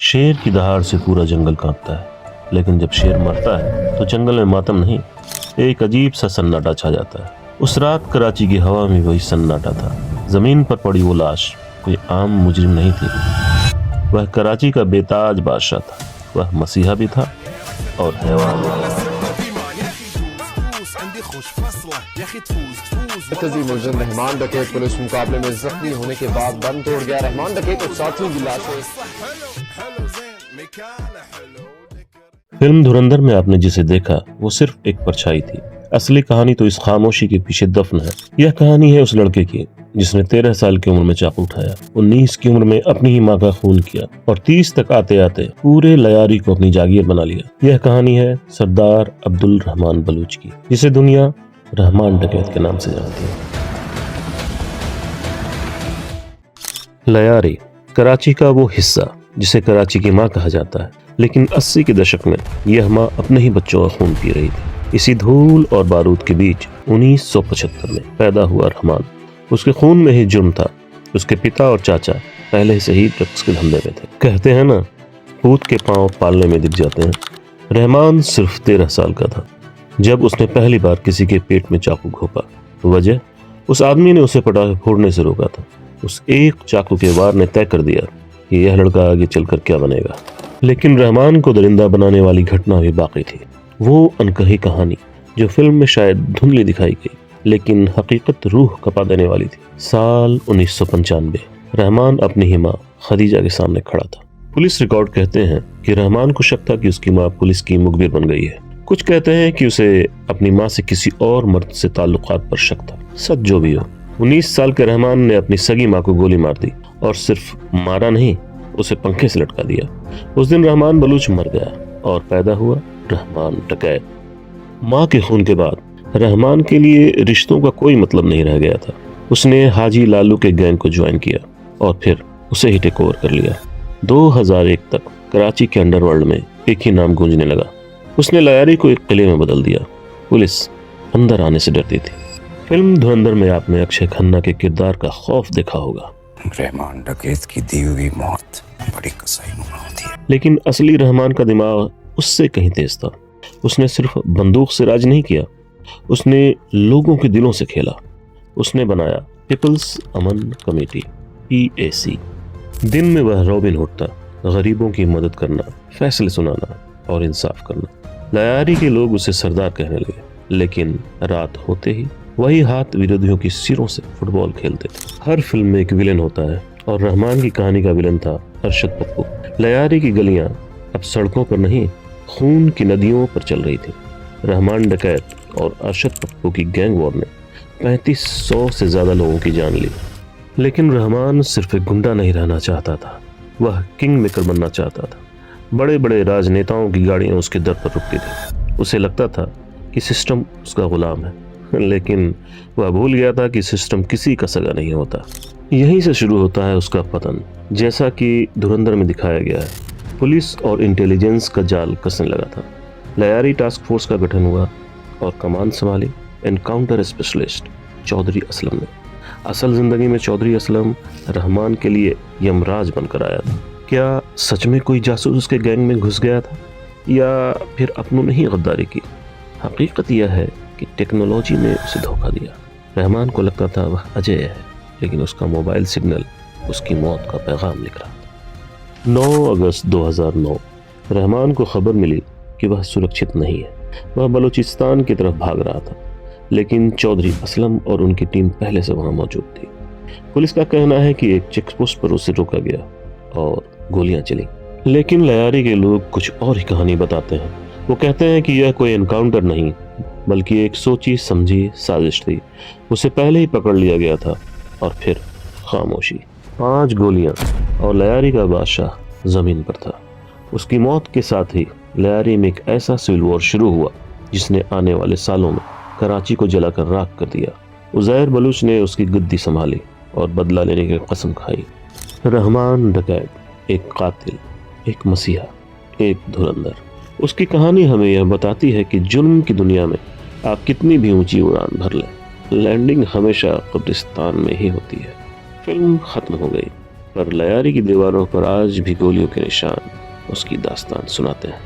शेर की दहाड़ से पूरा जंगल कांपता है, लेकिन जब शेर मरता है तो जंगल में मातम नहीं, एक अजीब सा सन्नाटा छा जाता है। उस रात कराची की हवा में वही सन्नाटा था। जमीन पर पड़ी वो लाश कोई आम मुजरिम नहीं थी, वह कराची का बेताज बादशाह था। वह मसीहा भी था और हैवान भी। मुलजिम रहमान डकैत पुलिस मुकाबले में जख्मी होने के बाद दम तोड़ गया। रहमान डकैत और साथियों की लाशें। फिल्म धुरंधर में आपने जिसे देखा वो सिर्फ एक परछाई थी। असली कहानी तो इस खामोशी के पीछे दफन है। यह कहानी है उस लड़के की जिसने 13 साल की उम्र में चाकू उठाया, 19 की उम्र में अपनी ही माँ का खून किया और 30 तक आते आते पूरे लयारी को अपनी जागीर बना लिया। यह कहानी है सरदार अब्दुल रहमान बलूच की, जिसे दुनिया रहमान डकैत के नाम से जानती है। लयारी कराची का वो हिस्सा जिसे कराची की माँ कहा जाता है, लेकिन 80 के दशक में यह माँ अपने ही बच्चों का खून पी रही थी। इसी धूल और बारूद के बीच 1975 में पैदा हुआ रहमान। उसके खून में ही जुर्म था। उसके पिता और चाचा पहले से ही ड्रग्स के धंधे में थे। कहते हैं ना, पूत के पांव पालने में दिख जाते हैं। रहमान सिर्फ 13 साल का था जब उसने पहली बार किसी के पेट में चाकू घोंपा। वजह, उस आदमी ने उसे पटाखे फोड़ने से रोका था। उस एक चाकू के वार ने तय कर दिया कि यह लड़का आगे चलकर क्या बनेगा। लेकिन रहमान को दरिंदा बनाने वाली घटना भी बाकी थी। वो अनकही कहानी जो फिल्म में शायद धुंधली दिखाई गई, लेकिन हकीकत रूह कपा देने वाली थी। साल 1995 रहमान अपनी ही माँ खदीजा के सामने खड़ा था। पुलिस रिकॉर्ड कहते हैं कि रहमान को शक था कि उसकी माँ पुलिस की मुखबिर बन गई है। कुछ कहते हैं कि उसे अपनी माँ से किसी और मर्द से ताल्लुकात पर शक था। सच जो भी हो, 19 साल के रहमान ने अपनी सगी माँ को गोली मार दी, और सिर्फ मारा नहीं, उसे पंखे से लटका दिया। उस दिन रहमान बलूच मर गया और पैदा हुआ रहमान डकैत। माँ के खून के बाद रहमान के लिए रिश्तों का कोई मतलब नहीं रह गया था। उसने हाजी लालू के गैंग को ज्वाइन किया और फिर उसे ही टेक ओवर कर लिया। 2001 तक कराची के अंडरवर्ल्ड में एक ही नाम गूंजने लगा। उसने लयारी को एक किले में बदल दिया। पुलिस अंदर आने से डरती थी। फिल्म धुरंधर में आपने अक्षय खन्ना के किरदार का खौफ देखा होगा। रहमान डकैत की दी हुई मौत बड़ी कसाईनुमा होती है, लेकिन असली रहमान का दिमाग उससे कहीं तेज था। उसने सिर्फ बंदूक से राज नहीं किया, उसने लोगों के दिलों से खेला। उसने बनाया पीपल्स अमन कमेटी PAC। दिन में वह रॉबिन हुड था, गरीबों की मदद करना, फैसले सुनाना और इंसाफ करना। लयारी के लोग उसे सरदार कहने लगे, लेकिन रात होते ही वही हाथ विरोधियों की सिरों से फुटबॉल खेलते थे। हर फिल्म में एक विलेन होता है, और रहमान की कहानी का विलेन था अरशद पप्पू। लयारी की गलियां अब सड़कों पर नहीं, खून की नदियों पर चल रही थी। रहमान डकैत और अरशद पप्पू की गैंग वॉर ने 3500 से ज्यादा लोगों की जान ली। लेकिन रहमान सिर्फ एक गुंडा नहीं रहना चाहता था, वह किंग मेकर बनना चाहता था। बड़े बड़े राजनेताओं की गाड़ियां उसके दर पर रुकती थी। उसे लगता था कि सिस्टम उसका गुलाम है, लेकिन वह भूल गया था कि सिस्टम किसी का सगा नहीं होता। यहीं से शुरू होता है उसका पतन, जैसा कि धुरंधर में दिखाया गया है। पुलिस और इंटेलिजेंस का जाल कसने लगा था। लयारी टास्क फोर्स का गठन हुआ और कमान संभाली एनकाउंटर स्पेशलिस्ट चौधरी असलम ने। असल जिंदगी में चौधरी असलम रहमान के लिए यमराज बनकर आया था। क्या सच में कोई जासूस उसके गैंग में घुस गया था, या फिर अपनों ने ही गद्दारी की? हकीकत यह है कि टेक्नोलॉजी ने उसे धोखा दिया। रहमान को लगता था वह अजय है, लेकिन उसका मोबाइल सिग्नल उसकी मौत का पैगाम लिख रहा था। 9 अगस्त 2009 रहमान को खबर मिली कि वह सुरक्षित नहीं है। वह बलूचिस्तान की तरफ भाग रहा था, लेकिन चौधरी असलम और उनकी टीम पहले से वहां मौजूद थी। पुलिस का कहना है कि एक चेक पोस्ट पर उसे रोका गया और गोलियां चली। लेकिन लयारी के लोग कुछ और ही कहानी बताते हैं। वो कहते हैं कि यह कोई एनकाउंटर नहीं, बल्कि एक सोची समझी साजिश थी। उसे पहले ही पकड़ लिया गया था और फिर खामोशी। 5 गोलियां और लयारी का बादशाह जमीन पर था। उसकी मौत के साथ ही लयारी में एक ऐसा सिविल वॉर शुरू हुआ जिसने आने वाले सालों में कराची को जलाकर राख कर दिया। उज़ैर बलूच ने उसकी गद्दी संभाली और बदला लेने की कसम खाई। रहमान डकैत, एक कातिल, एक मसीहा, एक धुरंधर। उसकी कहानी हमें यह बताती है कि जुल्म की दुनिया में आप कितनी भी ऊंची उड़ान भर लें, लैंडिंग हमेशा कब्रिस्तान में ही होती है। फिल्म खत्म हो गई, पर लयारी की दीवारों पर आज भी गोलियों के निशान उसकी दास्तान सुनाते हैं।